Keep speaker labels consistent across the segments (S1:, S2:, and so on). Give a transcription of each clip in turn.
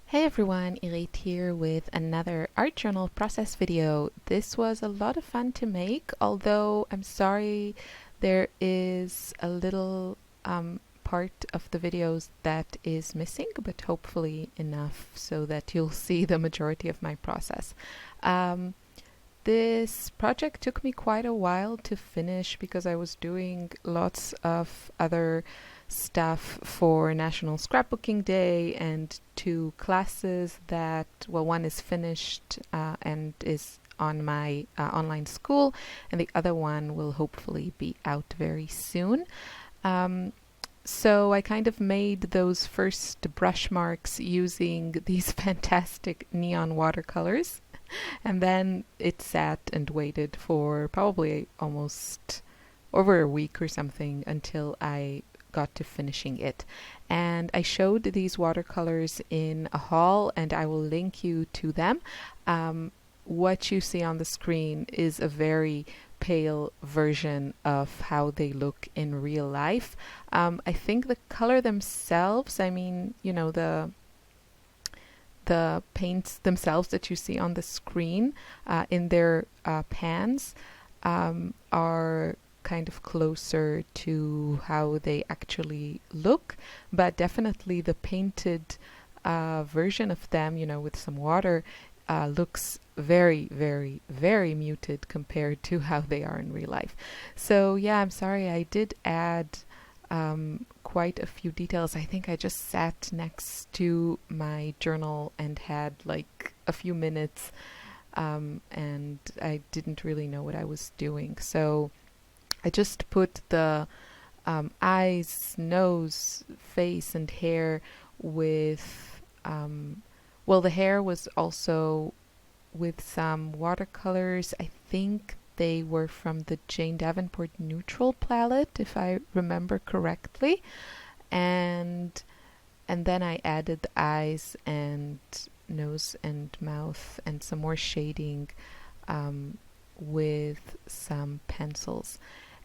S1: Hey everyone, Irit here with another art journal process video. This was a lot of fun to make, although I'm sorry there is a little part of the videos that is missing, but hopefully enough so that you'll see the majority of my process. Um, this project took me quite a while to finish because I was doing lots of other stuff for National Scrapbooking Day and two classes that, well, one is finished and is on my online school, and the other one will hopefully be out very soon. Um, so I kind of made those first brush marks using these fantastic neon watercolors, and then it sat and waited for probably almost over a week or something until I got to finishing it. And I showed these watercolors in a haul, and I will link you to them. What you see on the screen is a very pale version of how they look in real life. I think the color themselves, I mean, the paints themselves that you see on the screen in their pans are kind of closer to how they actually look, but definitely the painted version of them, with some water, looks very, very, very muted compared to how they are in real life. So yeah, I'm sorry, I did add quite a few details. I think I just sat next to my journal and had like a few minutes, and I didn't really know what I was doing. So I just put the eyes, nose, face, and hair with, well, the hair was also with some watercolors. I think they were from the Jane Davenport Neutral palette, if I remember correctly. And then I added the eyes and nose and mouth and some more shading with some pencils.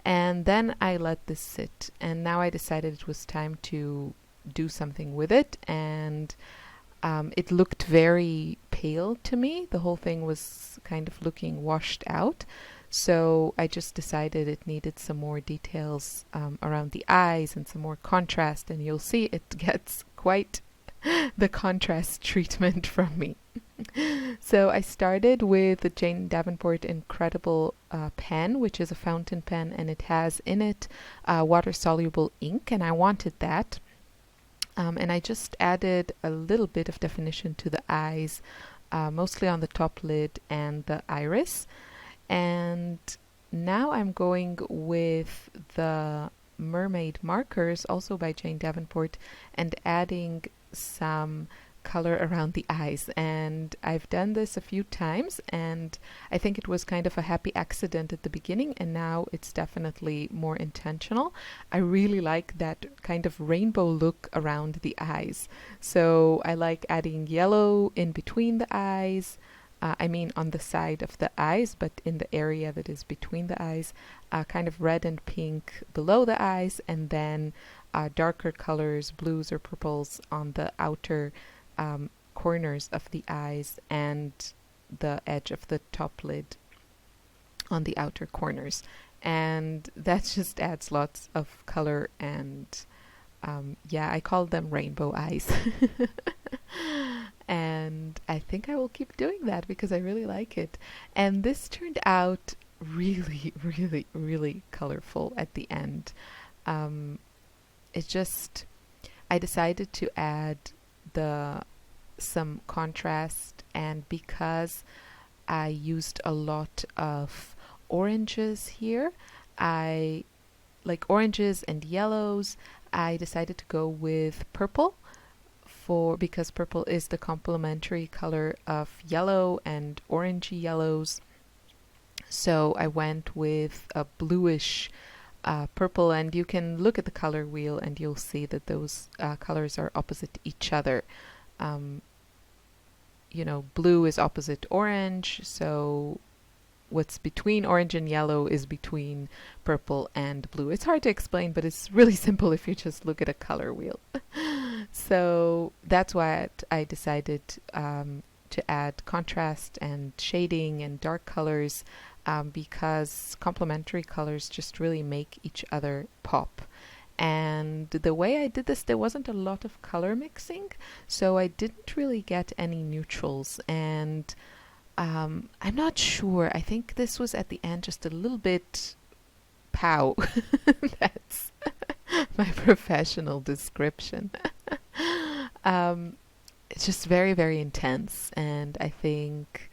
S1: And then I let this sit, and now I decided it was time to do something with it, and it looked very pale to me. The whole thing was kind of looking washed out. So I just decided it needed some more details around the eyes and some more contrast, and you'll see it gets quite the contrast treatment from me. So I started with the Jane Davenport Incredible pen, which is a fountain pen, and it has in it water-soluble ink, and I wanted that. And I just added a little bit of definition to the eyes, mostly on the top lid and the iris. And now I'm going with the Mermaid markers, also by Jane Davenport, and adding some color around the eyes. And I've done this a few times, and I think it was kind of a happy accident at the beginning, and now it's definitely more intentional. I really like that kind of rainbow look around the eyes. So I like adding yellow in between the eyes. I mean on the side of the eyes, but in the area that is between the eyes, kind of red and pink below the eyes, and then darker colors, blues or purples on the outer corners of the eyes and the edge of the top lid on the outer corners. And that just adds lots of color, and yeah, I call them rainbow eyes. And I think I will keep doing that because I really like it. And this turned out really, really, really colorful at the end. It just, I decided to add some contrast, and because I used a lot of oranges here, I like oranges and yellows, I decided to go with purple because purple is the complementary color of yellow and orangey yellows. So I went with a bluish purple, and you can look at the color wheel and you'll see that those colors are opposite each other. Blue is opposite orange, so what's between orange and yellow is between purple and blue. It's hard to explain, but it's really simple if you just look at a color wheel. So that's why I decided to add contrast and shading and dark colors, because complementary colors just really make each other pop. And the way I did this, there wasn't a lot of color mixing, so I didn't really get any neutrals. And I'm not sure. I think this was at the end just a little bit pow. That's my professional description. It's just very, very intense. And I think,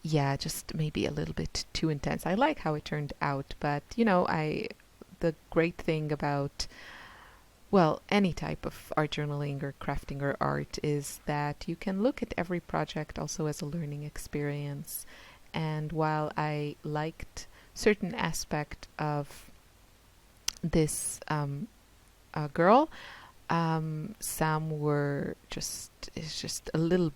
S1: yeah, just maybe a little bit too intense. I like how it turned out, but the great thing about, well, any type of art journaling or crafting or art is that you can look at every project also as a learning experience. And while I liked certain aspect of this girl, some were just a little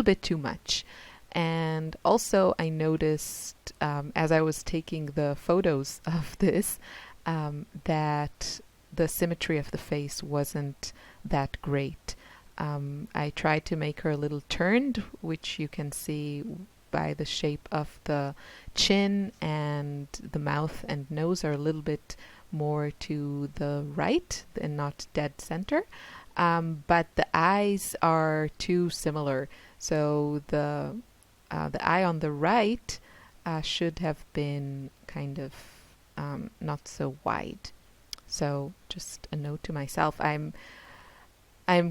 S1: bit too much. And also I noticed, as I was taking the photos of this, that the symmetry of the face wasn't that great. I tried to make her a little turned, which you can see by the shape of the chin, and the mouth and nose are a little bit more to the right and not dead center. But the eyes are too similar. So the eye on the right should have been kind of not so wide. So just a note to myself. I'm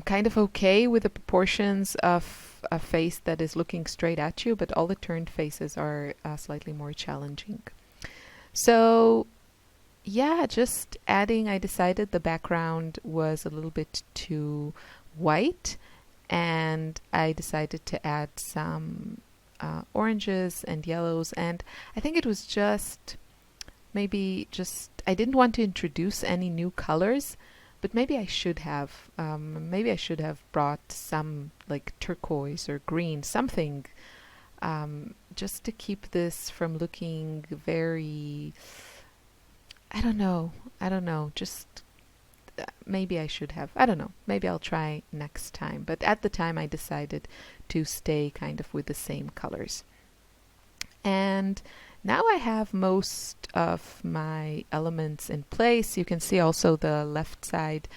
S1: kind of okay with the proportions of a face that is looking straight at you, but all the turned faces are slightly more challenging. So yeah, just adding, I decided the background was a little bit too white, and I decided to add some oranges and yellows, and I think it was just I didn't want to introduce any new colors, but maybe I should have. Maybe I should have brought some like turquoise or green, something, just to keep this from looking very, I don't know. Just maybe I should have. I don't know. Maybe I'll try next time. But at the time, I decided to stay kind of with the same colors. And now I have most of my elements in place. You can see also the left side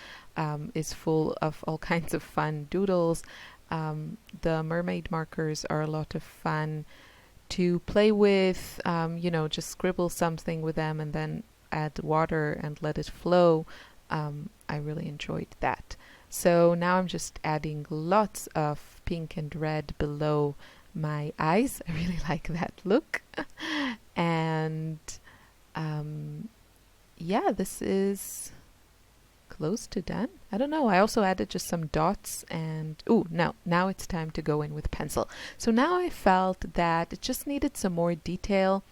S1: is full of all kinds of fun doodles. The mermaid markers are a lot of fun to play with. Just scribble something with them and then add water and let it flow. I really enjoyed that. So now I'm just adding lots of pink and red below my eyes. I really like that look. And yeah, this is close to done. I don't know. I also added just some dots, and now it's time to go in with pencil. So now I felt that it just needed some more detail,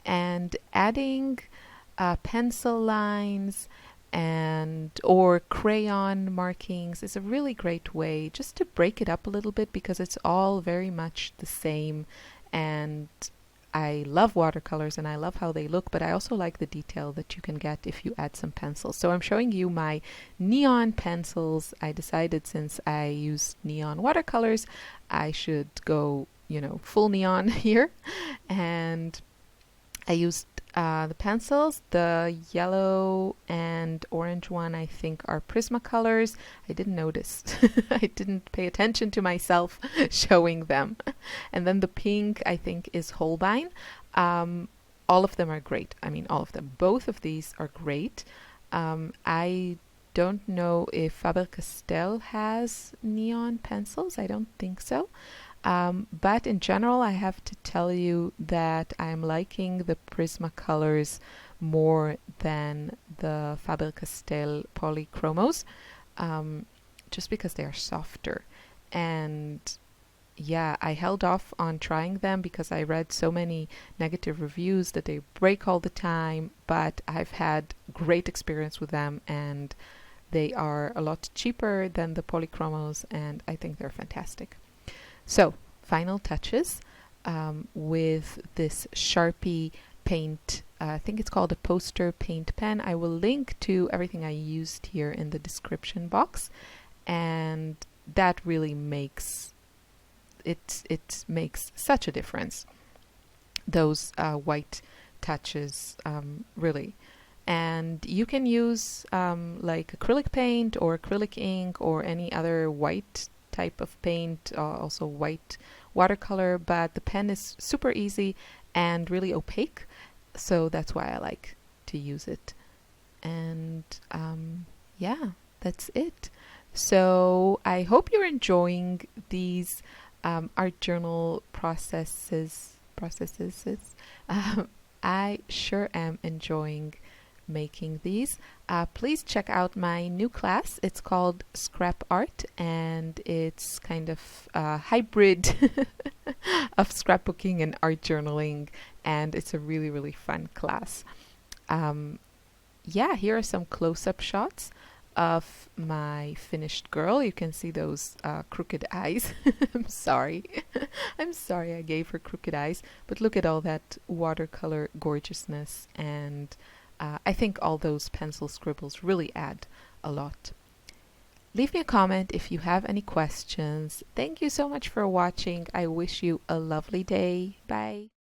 S1: and adding pencil lines and or crayon markings is a really great way just to break it up a little bit, because it's all very much the same. And I love watercolors and I love how they look, but I also like the detail that you can get if you add some pencils. So I'm showing you my neon pencils. I decided since I used neon watercolors, I should go, full neon here. And I used the pencils. The yellow and orange one, I think, are Prismacolors. I didn't notice. I didn't pay attention to myself showing them. And then the pink, I think, is Holbein. All of them are great. I mean, all of them. Both of these are great. I don't know if Faber-Castell has neon pencils. I don't think so. But in general, I have to tell you that I'm liking the Prismacolors more than the Faber-Castell Polychromos, just because they are softer. And yeah, I held off on trying them because I read so many negative reviews that they break all the time, but I've had great experience with them, and they are a lot cheaper than the Polychromos, and I think they're fantastic. So, final touches with this Sharpie paint. I think it's called a poster paint pen. I will link to everything I used here in the description box. And that really makes it makes such a difference. Those white touches, really. And you can use like acrylic paint or acrylic ink or any other white type of paint, also white watercolor, but the pen is super easy and really opaque, so that's why I like to use it. And yeah, that's it. So I hope you're enjoying these art journal processes. Um, I sure am enjoying making these. Please check out my new class. It's called Scrap Art, and it's kind of a hybrid of scrapbooking and art journaling, and it's a really, really fun class. Um, yeah, here are some close-up shots of my finished girl. You can see those crooked eyes. I'm sorry. I'm sorry I gave her crooked eyes, but look at all that watercolor gorgeousness, and I think all those pencil scribbles really add a lot. Leave me a comment if you have any questions. Thank you so much for watching. I wish you a lovely day. Bye.